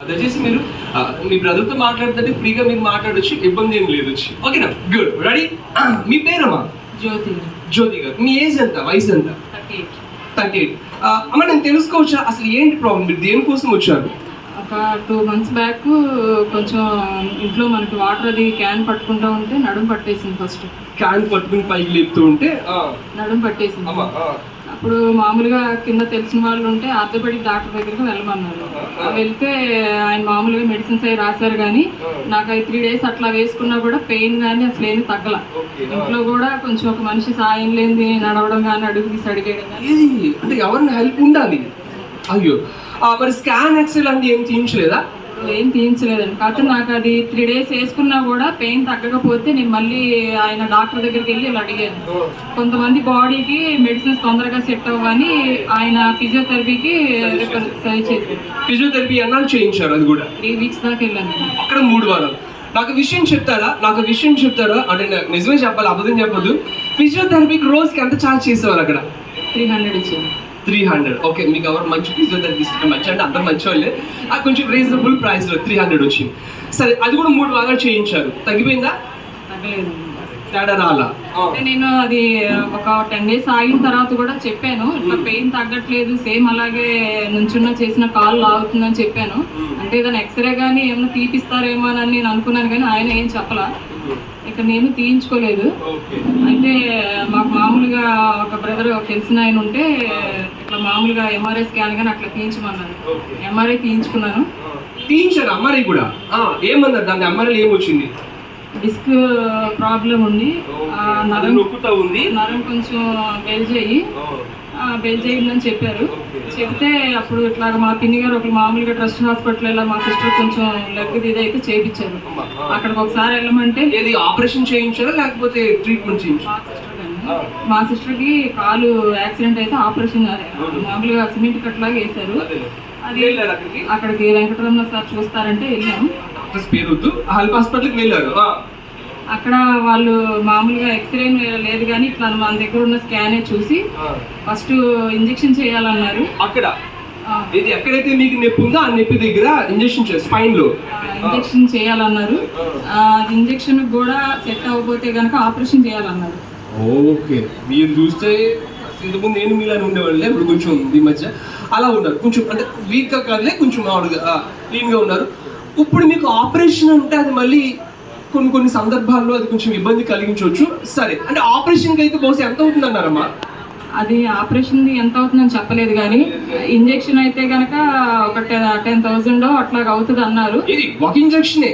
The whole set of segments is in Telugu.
దయచేసి మీరు మీ బ్రదర్తో మాట్లాడుతుంటే ఫ్రీగా మీరు మాట్లాడొచ్చు, ఇబ్బంది ఏం లేదు. ఓకేనా? గుడ్. రెడీ? మీ పేరమ్మా? జ్యోతి. జ్యోతి గారు. మీ ఏజ్ ఎంత, వయసు ఎంత? 38. అమ్మ నేను తెలుసుకోవచ్చా అసలు ఏంటి ప్రాబ్లం, మీరు దేనికోసం వచ్చారు? ఒక 2 months బ్యాక్ కొంచెం ఇంట్లో మనకి వాటర్ అది క్యాన్ పట్టుకుంటా ఉంటే నడుము పట్టేసింది. ఫస్ట్ క్యాన్ పట్టుకుని పైకి లేపుతూ ఉంటే నడుము పట్టేసింది. అప్పుడు మామూలుగా కింద తెలిసిన వాళ్ళు ఉంటే ఆర్థోపెడిక్ డాక్టర్ దగ్గరికి వెళ్ళమన్నారు. వెళ్తే ఆయన మామూలుగా మెడిసిన్స్ అవి రాశారు, కానీ నాకు 3 days అట్లా వేసుకున్నా కూడా పెయిన్ కానీ అసలు ఏమి తగ్గల. ఇంట్లో కూడా కొంచెం ఒక మనిషి సాయం లేని నడవడం కానీ, అడుగు తీసి అడిగేయడం కానీ. అంటే ఎవరిని హెల్ప్ ఉండాలి. అయ్యో, మరి స్కాన్ ఎక్స్రే అంటే ఏం తీయించలేదా? ఏం తీయించలేదండి. కాకపోతే నాకు అది 3 days వేసుకున్నా కూడా పెయిన్ తగ్గకపోతే నేను మళ్ళీ ఆయన డాక్టర్ దగ్గరికి వెళ్ళి ఇలా అడిగాను. కొంతమంది బాడీకి మెడిసిన్స్ తొందరగా సెట్ అవ్వని ఆయన ఫిజియోథెరపీకి సజెస్ట్ చేశారు. ఫిజియోథెరపీ అన్నాళ్ళు చేయించారు, అది కూడా 3 weeks దాకా వెళ్ళాను. అక్కడ 3 వారాలు. నాకు విషయం చెప్తారా? అంటే నాకు నిజమే చెప్పాలి, అబద్ధం చెప్పదు. ఫిజియోథెరపీకి రోజుకి ఎంత ఛార్జ్ చేసేవారు అక్కడ? 300 ఇచ్చాను. 300. ఓకే, మీకు ఎవరు మంచి ఫిజియోథెరపిస్ట్ మంచి అంటే అందరు మంచి వాళ్ళే. కొంచెం రీజనబుల్ ప్రైస్లో 300 వచ్చింది. సరే, అది కూడా 3 వారాలు చేయించారు. తగ్గిపోయిందా? తగ్గలేదు. తేడా రాలా? నేను అది ఒక 10 days ఆగిన తర్వాత కూడా చెప్పాను, ఇట్లా పెయిన్ తగ్గట్లేదు, సేమ్ అలాగే నుంచున్న చేసిన కాలు లాగుతుందని చెప్పాను. అంటే ఏదైనా ఎక్స్రే కానీ ఏమైనా తీపిస్తారేమో అని నేను అనుకున్నాను, కానీ ఆయన ఏం చెప్పలా. ఇక నేను తీయించుకోలేదు. అయితే మాకు మామూలుగా ఒక బ్రదర్ తెలిసిన ఆయన ఉంటే ఇట్లా మామూలుగా ఎంఆర్ఐ స్కాన్ కానీ అట్లా తీయించమన్నాను. ఎంఆర్ఐ తీయించుకున్నాను. తీయించారు ఎంఆర్ఐ కూడా? ఏమన్నారు దాని ఎంఆర్ఐ ఏమొచ్చింది? డిస్క్ ప్రాబ్లం ఉంది, నరం కొంచెం బెల్జేయిందని చెప్పారు. చెప్తే అప్పుడు ఇట్లా మా పిన్ని గారు ఒక మామూలుగా ట్రస్ట్ హాస్పిటల్ మా సిస్టర్ కొంచెం లెగ్ ఇదైతే చేయించారు. అక్కడికి ఒకసారి వెళ్ళమంటే ఆపరేషన్ చేయించారా లేకపోతే ట్రీట్మెంట్ చేయించారు? మా సిస్టర్కి కాలు యాక్సిడెంట్ అయితే ఆపరేషన్ మామూలుగా సిమెంట్ కట్లాగా వేశారు. అది అక్కడికి వెంకటరమణ సార్ చూస్తారంటే వెళ్ళాము. హాస్పిటల్కి వెళ్ళారు. అక్కడ వాళ్ళు మామూలుగా ఎక్స్రే లేదు, కానీ ఇట్లా మన దగ్గర ఉన్న స్కానే చూసి ఫస్ట్ ఇంజెక్షన్ చేయాలన్నారు. అక్కడ ఇది ఎక్కడైతే మీకు నొప్పి ఉందో ఆ నొప్పి దగ్గర ఇంజెక్షన్ స్పైన్ లో ఇంజెక్షన్ చేయాలన్నారు. ఇంజెక్షన్ కూడా సెట్ అవ్వకపోతే కనుక ఆపరేషన్ చేయాలన్నారు. ఓకే, మీరు చూస్తే ఇంతకుముందు నేను మీలానే ఉండేవాళ్ళే, ఇప్పుడు కొంచెం ఈ మధ్య అలా ఉన్నారు. కొంచెం అంటే వీక్ గా కాదులే, కొంచెం మామూలుగా క్లీన్ గా ఉన్నారు. ఇప్పుడు మీకు ఆపరేషన్ అంటే అది మళ్ళీ కొన్ని సందర్భాల్లో అది కొంచెం ఇబ్బంది కలిగించవచ్చు. సరే, అంటే ఆపరేషన్కి అయితే బహుశా ఎంత అవుతుంది అన్నారమ్మా? అది ఆపరేషన్ ఎంత అవుతుందని చెప్పలేదు, కానీ ఇంజెక్షన్ అయితే కనుక ఒక 10,000 అట్లాగా అవుతుంది అన్నారు. ఇది ఒక ఇంజెక్షనే?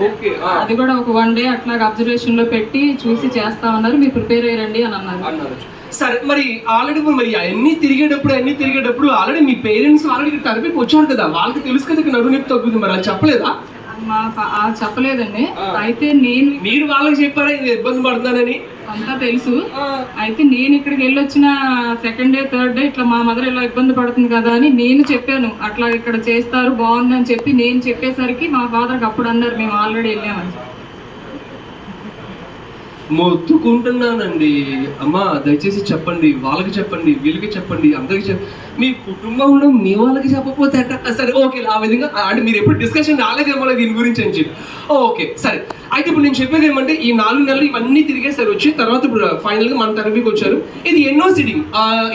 ఓకే, అది కూడా ఒక 1 day అట్లాగా అబ్జర్వేషన్ లో పెట్టి చూసి చేస్తామన్నారు. మీరు ప్రిపేర్ అయ్యండి అని అన్నారు. సరే, మరి ఆల్రెడీ అన్ని తిరిగేటప్పుడు ఆల్రెడీ మీ పేరెంట్స్ ఆల్రెడీ థెరపీకి వచ్చారు కదా, వాళ్ళకి తెలుసు కదా నడుము నొప్పి తగ్గుతుంది, మరి అది చెప్పలేదా? చెప్పలేదండి. అయితే మీరు వాళ్ళకి చెప్పారా ఇది ఇబ్బంది పడుతున్నానని? అంతా తెలుసు. అయితే నేను ఇక్కడికి వెళ్ళొచ్చిన 2nd day 3rd day ఇట్లా మా మదర్ ఇలా ఇబ్బంది పడుతుంది కదా అని నేను చెప్పాను. అట్లా ఇక్కడ చేస్తారు బాగుందని చెప్పి నేను చెప్పేసరికి మా ఫాదర్కి అప్పుడు అన్నారు మేము ఆల్రెడీ వెళ్ళామని. మొత్తుకుంటున్నానండి అమ్మా, దయచేసి చెప్పండి, వాళ్ళకి చెప్పండి, వీళ్ళకి చెప్పండి, అందరికి మీ కుటుంబంలో మీ వాళ్ళకి చెప్పకపోతే సరే ఓకే, ఆ విధంగా అంటే మీరు ఎప్పుడు డిస్కషన్ రాలేదేమో దీని గురించి అని చెప్పి. ఓకే సరే, అయితే ఇప్పుడు నేను చెప్పేది ఏమంటే ఈ 4 నెలలు ఇవన్నీ తిరిగేసరి వచ్చి తర్వాత ఇప్పుడు ఫైనల్ గా మన థెరపీకి వచ్చారు. ఇది ఎన్నో సిట్టింగ్?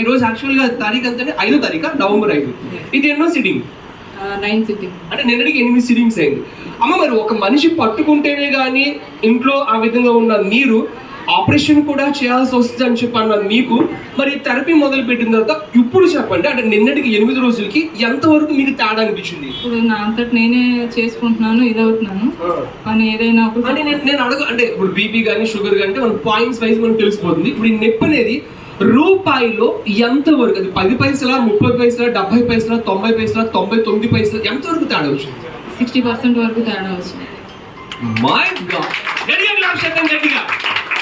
ఈ రోజు యాక్చువల్గా తారీఖు అంతే 5వ తారీఖు, నవంబర్ 5. ఇది ఎన్నో సిట్టింగ్? 9 సిట్టింగ్. అంటే నిన్నటికి 8 సిట్టింగ్స్ అయింది. అమ్మ, మరి ఒక మనిషి పట్టుకుంటేనే కానీ ఇంట్లో ఆ విధంగా ఉన్న మీరు ఆపరేషన్ కూడా చేయాల్సి వస్తుంది అని చెప్పి అన్నారు మీకు. మరి థెరపీ మొదలు పెట్టిన తర్వాత ఇప్పుడు చెప్పండి, అంటే నిన్నటికి 8 రోజులకి ఎంతవరకు మీకు తేడా అనిపించింది? ఇప్పుడు నా అంతటి నేనే చేసుకుంటున్నాను, ఇదవుతున్నాను. కానీ ఏదైనా నేను అడగ అంటే ఇప్పుడు బీపీ కానీ షుగర్ కానీ మన పాయింట్స్ వైజ్ మనకు తెలిసిపోతుంది. ఇప్పుడు ఈ నొప్పి అనేది రూపాయిలో ఎంతవరకు, అది 10 పైసలా, 30 పైసలా, 70 పైసలా, 90 పైసలా, 99 పైసలా, ఎంతవరకు తేడా వచ్చింది? 60% వరకు తేడా వచ్చింది. మై గాడ్, గట్టిగా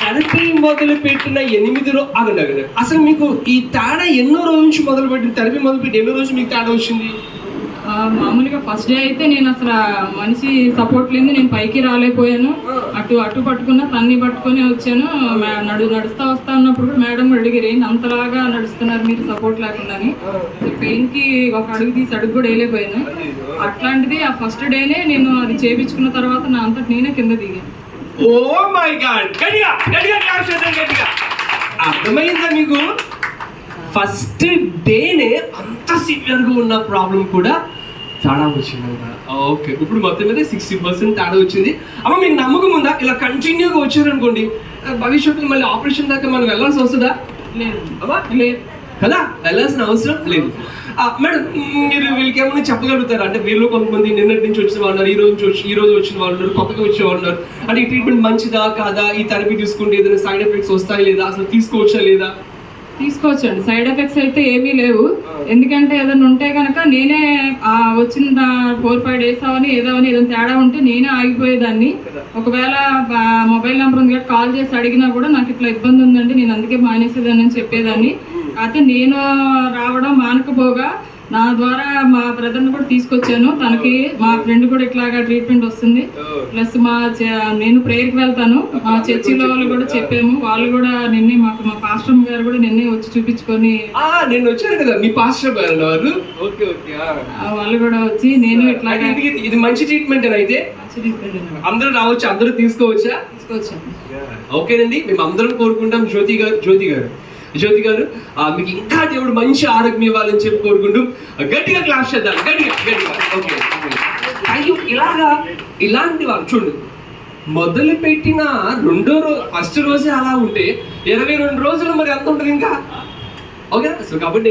థెరపీ మొదలు పెట్టిన 8 రోజులు అసలు మీకు ఈ తేడా ఎన్నో రోజు నుంచి మొదలు పెట్టిన థెరపీ మొదలు పెట్టి ఎన్నో రోజు మీకు తేడా వచ్చింది? మామూలుగా ఫస్ట్ డే అయితే నేను అసలు మనిషి సపోర్ట్ లేదు, నేను పైకి రాలేకపోయాను. అటు పట్టుకున్నా తన్ని పట్టుకొని వచ్చాను. నడుస్తా వస్తా ఉన్నప్పుడు కూడా మేడం అడిగారు, ఏంటి అంతలాగా నడుస్తున్నారు మీరు సపోర్ట్ లేకుండా అని. పెయిన్ కి ఒక అడుగు తీసి అడుగు కూడా వేయలేకపోయాను. అట్లాంటిది ఆ ఫస్ట్ డేనే నేను అది చేయించుకున్న తర్వాత నా అంతటి నేనే కింద దిగాను. ఓ మై గాడ్, గట్టిగా గట్టిగా క్లాప్ చేద్దాం, గట్టిగా. అర్థమైందా మీకు? ఫస్ట్ డేనే అంత సివియర్గా ఉన్న ప్రాబ్లం కూడా తేడా వచ్చిందంట. ఓకే, ఇప్పుడు మొత్తం మీద 60% తేడా వచ్చింది. అమ్మ మీకు నమ్మకం ఉందా? ఇలా కంటిన్యూగా వచ్చారనుకోండి భవిష్యత్తులో మళ్ళీ ఆపరేషన్ దాకా మనం వెళ్ళాల్సి వస్తుందా? లేదు అమ్మా లేదు కదా, వెళ్ళాల్సిన అవసరం లేదు. మేడం మీరు వీళ్ళకి ఏమైనా చెప్పగలుగుతారా? అంటే వీళ్ళు కొంతమంది నిన్నటి నుంచి వచ్చిన వాళ్ళు ఉన్నారు, ఈ రోజు వచ్చిన వాళ్ళు ఉన్నారు, కొత్తగా వచ్చే వాళ్ళు ఉన్నారు. అంటే ఈ ట్రీట్మెంట్ మంచిదా కాదా, ఈ థెరపీ తీసుకుంటే ఏదైనా సైడ్ ఎఫెక్ట్స్ వస్తాయి లేదా, అసలు తీసుకోవచ్చా లేదా? తీసుకోవచ్చండి. సైడ్ ఎఫెక్ట్స్ అయితే ఏమీ లేవు. ఎందుకంటే ఏదైనా ఉంటే కనుక నేనే వచ్చిన 4-5 డేస్ అవని ఏదైనా తేడా ఉంటే నేనే ఆగిపోయేదాన్ని. ఒకవేళ మొబైల్ నెంబర్ ఉంది కాల్ చేసి అడిగినా కూడా నాకు ఇట్లా ఇబ్బంది ఉందండి, నేను అందుకే మానేసేదాన్ని అని చెప్పేదాన్ని. అయితే నేను రావడం మానకపోగా నా ద్వారా మా బ్రదర్ని కూడా తీసుకొచ్చాను. తనకి మా ఫ్రెండ్ కూడా ఇట్లాగా ట్రీట్మెంట్ వస్తుంది. ప్లస్ నేను ప్రేయర్కి వెళ్తాను, మా చర్చిలో వాళ్ళు కూడా చెప్పాము. వాళ్ళు కూడా నిన్నే మా పాస్టర్ గారు కూడా నిన్నే వచ్చి చూపించుకొని నేను వచ్చాను కదా మీ పాస్టర్ గారు వారు. ఓకే ఓకే, వాళ్ళు కూడా వచ్చి నేను ఇట్లాగా ఇది మంచి ట్రీట్మెంట్ అయితే అందరూ రావచ్చు, అందరూ తీసుకోవచ్చా? తీసుకొచ్చాను. ఓకేనండి, మేము అందరం కోరుకుంటాం. జ్యోతి గారు మీకు ఇంకా దేవుడు మంచి ఆరోగ్యం ఇవ్వాలని చెప్పి కోరుకుంటూ గట్టిగా క్లాస్ చేద్దాం, గట్టిగా. ఓకే, అయ్యో ఇలాంటి వాళ్ళు చూడు, మొదలు పెట్టిన ఫస్ట్ రోజే అలా ఉంటే 22 రోజులు మరి ఎంత ఉంటుంది ఇంకా. ఓకేనా? సో కాబట్టి